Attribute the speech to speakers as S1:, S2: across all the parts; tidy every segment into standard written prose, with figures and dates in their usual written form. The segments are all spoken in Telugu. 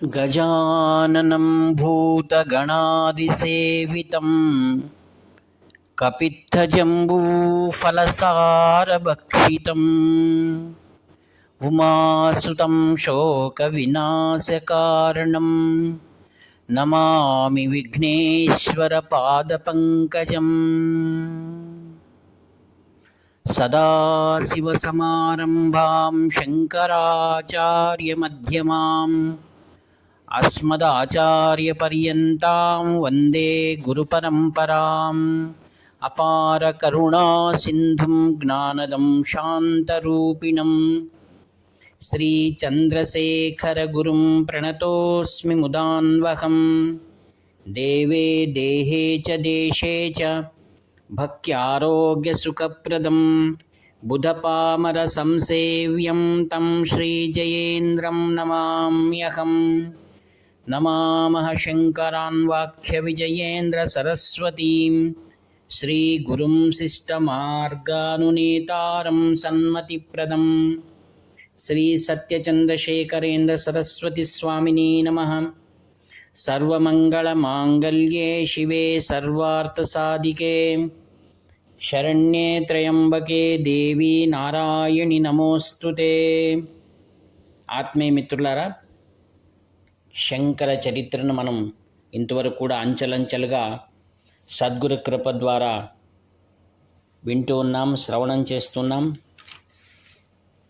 S1: गजाननं भूतगणादिसेवितं कपित्थजम्बूफलसारभक्षितम् उमासुतं शोकविनाशकारणं नमामि विघ्नेश्वरपादपङ्कजम्। सदाशिवसमारम्भां शङ्कराचार्यमध्यमाम् अस्मदाचार्यपर्यन्तां वन्दे गुरुपरम्पराम्। अपारकरुणासिन्धुं ज्ञानदं शान्तरूपिणं श्रीचन्द्रशेखरगुरुं प्रणतोऽस्मि मुदान्वहम्। देवे देहे च देशे च भक्त्यारोग्यसुखप्रदं बुधपामरसंसेव्यं तं श्रीजयेन्द्रं नमाम्यहम्। नमामः शङ्करान् वाक्यविजयेन्द्रसरस्वतीं श्रीगुरुं शिष्टमार्गानुनेतारं सन्मतिप्रदं श्रीसत्यचन्द्रशेखरेन्द्रसरस्वतीस्वामिने नमः। सर्वमङ्गलमाङ्गल्ये शिवे सर्वार्थसाधिके शरण्ये त्र्यम्बके देवी नारायणि नमोऽस्तुते। ఆత్మీయ మిత్రులారా, శంకర చరిత్రను మనం ఇంతవరకు కూడా అంచెలంచెలుగా సద్గురు కృప ద్వారా వింటూ ఉన్నాం, శ్రవణం చేస్తున్నాం.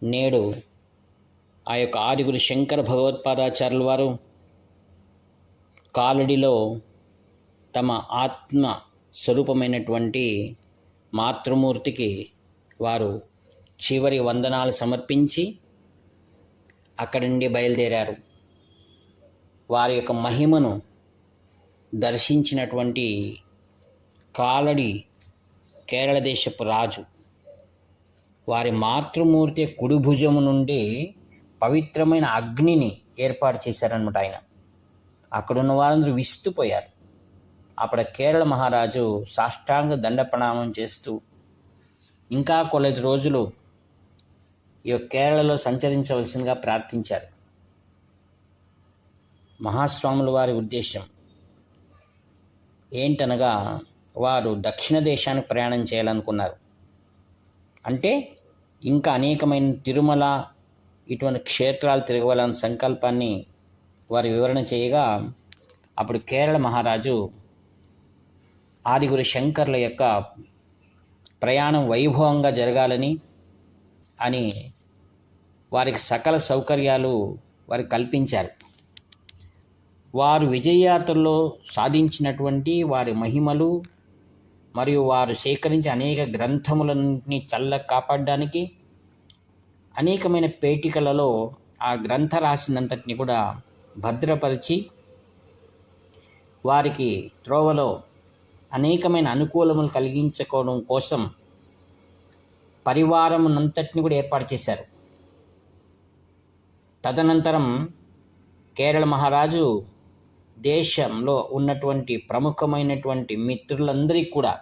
S1: నేడు ఆ యొక్క ఆదిగురు శంకర భగవత్పాదాచార్యుల వారు కాలడిలో తమ ఆత్మ స్వరూపమైనటువంటి మాతృమూర్తికి వారు చివరి వందనాలు సమర్పించి అక్కడి నుండి బయలుదేరారు. వారి యొక్క మహిమను దర్శించినటువంటి కాలడి కేరళ దేశపు రాజు వారి మాతృమూర్తి కుడిభుజము నుండి పవిత్రమైన అగ్నిని ఏర్పాటు చేశారన్నమాట. ఆయన అక్కడున్న వారందరూ విస్తుపోయారు. అప్పుడు కేరళ మహారాజు సాష్టాంగ దండ ప్రణామం చేస్తూ ఇంకా కొద్ది రోజులు ఈ కేరళలో సంచరించవలసిందిగా ప్రార్థించారు. మహాస్వాముల వారి ఉద్దేశం ఏంటనగా వారు దక్షిణ దేశానికి ప్రయాణం చేయాలనుకున్నారు. అంటే ఇంకా అనేకమైన తిరుమల ఇటువంటి క్షేత్రాలు తిరగవాలన్న సంకల్పాన్ని వారు వివరణ చేయగా అప్పుడు కేరళ మహారాజు ఆదిగురు శంకర్ల యొక్క ప్రయాణం వైభవంగా జరగాలని అని వారికి సకల సౌకర్యాలు వారికి కల్పించారు. వారు విజయయాత్రలో సాధించినటువంటి వారి మహిమలు మరియు వారు సేకరించిన అనేక గ్రంథములన్నింటినీ కాపాడడానికి అనేకమైన పేటికలలో ఆ గ్రంథ రాశినంతటిని కూడా భద్రపరిచి వారికి త్రోవలో అనేకమైన అనుకూలములు కలిగించుకోవడం కోసం పరివారమునంతటిని కూడా ఏర్పాటు చేశారు. తదనంతరం కేరళ మహారాజు దేశంలో ఉన్నటువంటి ప్రముఖమైనటువంటి మిత్రులందరికీ కూడా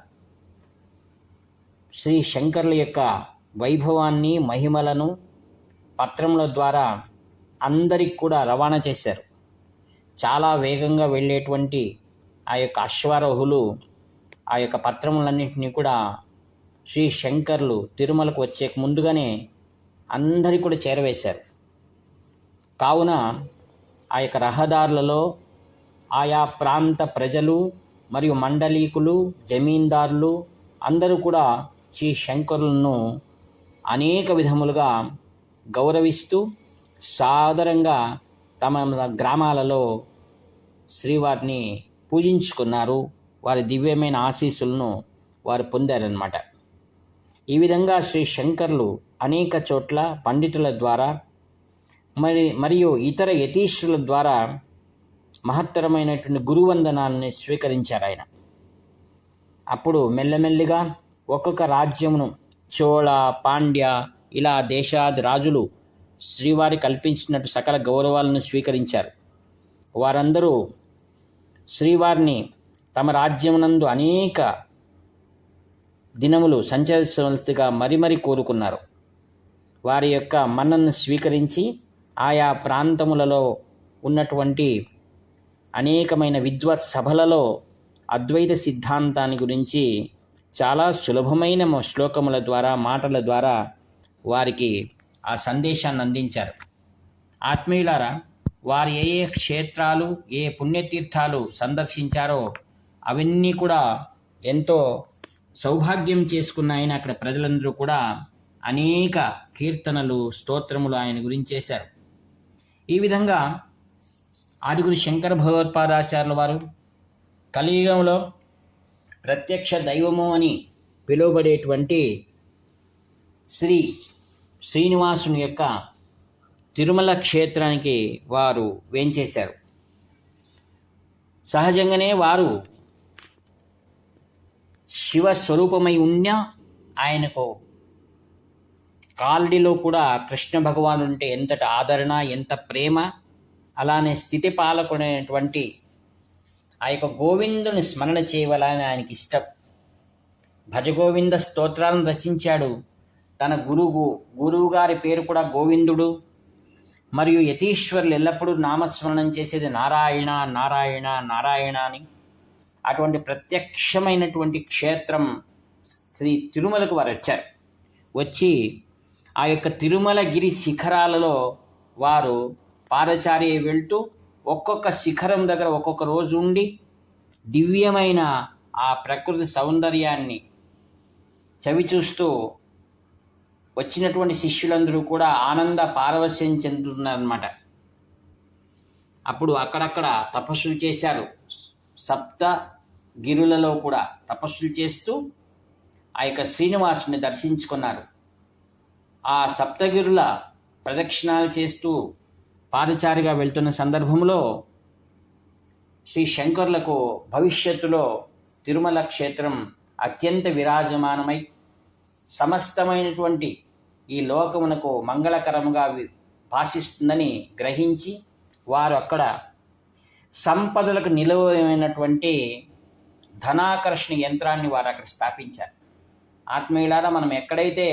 S1: శ్రీ శంకర్ల యొక్క వైభవాన్ని మహిమలను పత్రముల ద్వారా అందరికి కూడా రవాణా చేశారు. చాలా వేగంగా వెళ్ళేటువంటి ఆ యొక్క అశ్వారోహులు ఆ యొక్క పత్రములన్నింటినీ కూడా శ్రీ శంకర్లు తిరుమలకు వచ్చే ముందుగానే అందరికీ కూడా చేరవేశారు. కావున ఆ యొక్క రహదారులలో ఆయా ప్రాంత ప్రజలు మరియు మండలీకులు, జమీందారులు అందరూ కూడా శ్రీ శంకరులను అనేక విధములుగా గౌరవిస్తూ సాదరంగా తమ గ్రామాలలో శ్రీవారిని పూజించుకున్నారు. వారి దివ్యమైన ఆశీస్సులను వారు పొందారన్నమాట. ఈ విధంగా శ్రీ శంకర్లు అనేక చోట్ల పండితుల ద్వారా మరియు ఇతర యతీశ్వరుల ద్వారా మహత్తరమైనటువంటి గురువందనాలని స్వీకరించారు ఆయన. అప్పుడు మెల్లమెల్లిగా ఒక్కొక్క రాజ్యమును చోళ, పాండ్య ఇలా దేశాది రాజులు శ్రీవారి కల్పించినట్టు సకల గౌరవాలను స్వీకరించారు. వారందరూ శ్రీవారిని తమ రాజ్యమునందు అనేక దినములు సంచరించవలసిగా మరీ కోరుకున్నారు. వారి యొక్క మన్ననను స్వీకరించి ఆయా ప్రాంతములలో ఉన్నటువంటి అనేకమైన విద్వత్ సభలలో అద్వైత సిద్ధాంతాన్ని గురించి చాలా సులభమైన శ్లోకముల ద్వారా, మాటల ద్వారా వారికి ఆ సందేశాన్ని అందించారు. ఆత్మీయులారా, వారు ఏ ఏ క్షేత్రాలు, ఏ పుణ్యతీర్థాలు సందర్శించారో అవన్నీ కూడా ఎంతో సౌభాగ్యం చేసుకున్నాయని అక్కడ ప్రజలందరూ కూడా అనేక కీర్తనలు, స్తోత్రములు ఆయన గురించి చేశారు. ఈ విధంగా ఆదిగురు శంకర భగవత్పాదాచార్యుల వారు కలియుగంలో ప్రత్యక్ష దైవము అని పిలువబడేటువంటి శ్రీనివాసుని యొక్క తిరుమల క్షేత్రానికి వారు వేంచేశారు. సహజంగానే వారు శివస్వరూపమై ఉన్న ఆయనకు కాల్డిలో కూడా కృష్ణ భగవాను అంటే ఎంతటి ఆదరణ, ఎంత ప్రేమ, అలానే స్థితి పాలకుడైనటువంటి ఆ యొక్క గోవిందుని స్మరణ చేయవాలని ఆయనకి ఇష్టం. భజగోవింద స్తోత్రాలను రచించాడు. తన గురువు గారి పేరు కూడా గోవిందుడు. మరియు యతీశ్వరులు ఎల్లప్పుడూ నామస్మరణం చేసేది నారాయణ నారాయణ నారాయణ అని. అటువంటి ప్రత్యక్షమైనటువంటి క్షేత్రం శ్రీ తిరుమలకు వారు వచ్చారు. వచ్చి ఆ యొక్క తిరుమలగిరి శిఖరాలలో వారు పాదచారి వెళ్తూ ఒక్కొక్క శిఖరం దగ్గర ఒక్కొక్క రోజు ఉండి దివ్యమైన ఆ ప్రకృతి సౌందర్యాన్ని చవిచూస్తూ వచ్చినటువంటి శిష్యులందరూ కూడా ఆనంద పారవశ్యం చెందుతున్నారన్నమాట. అప్పుడు అక్కడక్కడ తపస్సులు చేశారు. సప్త గిరులలో కూడా తపస్సులు చేస్తూ ఆ యొక్క శ్రీనివాసుని దర్శించుకున్నారు. ఆ సప్తగిరుల ప్రదక్షిణాలు చేస్తూ పాదచారిగా వెళ్తున్న సందర్భంలో శ్రీ శంకరులకు భవిష్యత్తులో తిరుమల క్షేత్రం అత్యంత విరాజమానమై సమస్తమైనటువంటి ఈ లోకమునకు మంగళకరముగా భాషిస్తుందని గ్రహించి వారు అక్కడ సంపదలకు నిలువైనటువంటి ధనాకర్షణ యంత్రాన్ని వారు అక్కడ స్థాపించారు. ఆత్మీయులారా, మనం ఎక్కడైతే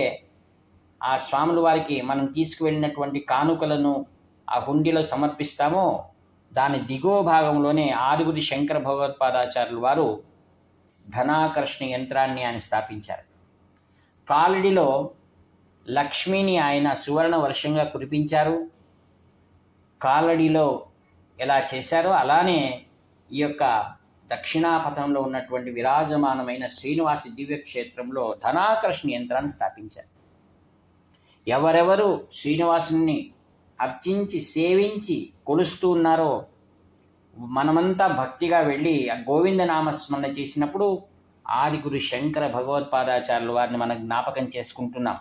S1: ఆ స్వాముల వారికి మనం తీసుకువెళ్ళినటువంటి కానుకలను ఆ హుండీలో సమర్పిస్తామో దాని దిగువ భాగంలోనే ఆదిగురు శంకర భగవత్పాదాచార్యులు వారు ధనాకర్షణ యంత్రాన్ని ఆయన స్థాపించారు. కాలడిలో లక్ష్మిని ఆయన సువర్ణ వర్షంగా కురిపించారు. కాలడిలో ఎలా చేశారో అలానే ఈ యొక్క దక్షిణాపథంలో ఉన్నటువంటి విరాజమానమైన శ్రీనివాసి దివ్యక్షేత్రంలో ధనాకర్షణ యంత్రాన్ని స్థాపించారు. ఎవరెవరు శ్రీనివాసుని అర్చించి సేవించి కొలుస్తూ ఉన్నారో మనమంతా భక్తిగా వెళ్ళి ఆ గోవింద నామస్మరణ చేసినప్పుడు ఆదిగురు శంకర భగవత్పాదాచార్యుల వారిని మనం జ్ఞాపకం చేసుకుంటున్నాం.